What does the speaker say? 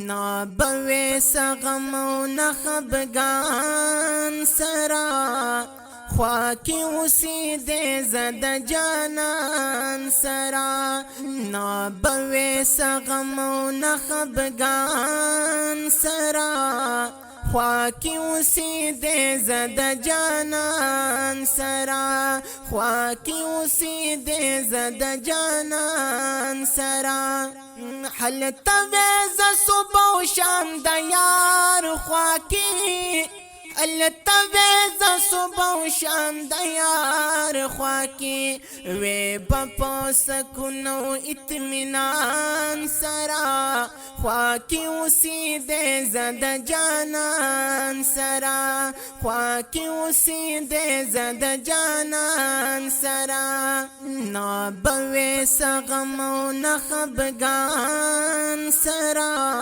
نابوي سغم و نخبگان سرا خواکی اوسیده زد جانان سرا نابوي سغم و نخبگان سرا خواکی اوسیده زد جانان سرا خواکی اوسیده زد جانان سرا حلت ویز صبح و شام د یار خواکی التویز صبح و شام د یار خواکی وی بپو سکون و اطمینان سرا خواکی اوسیده زد جانان سرا خواکی اوسیده زد جانان سرا نابوي سغم و نخبگان سرا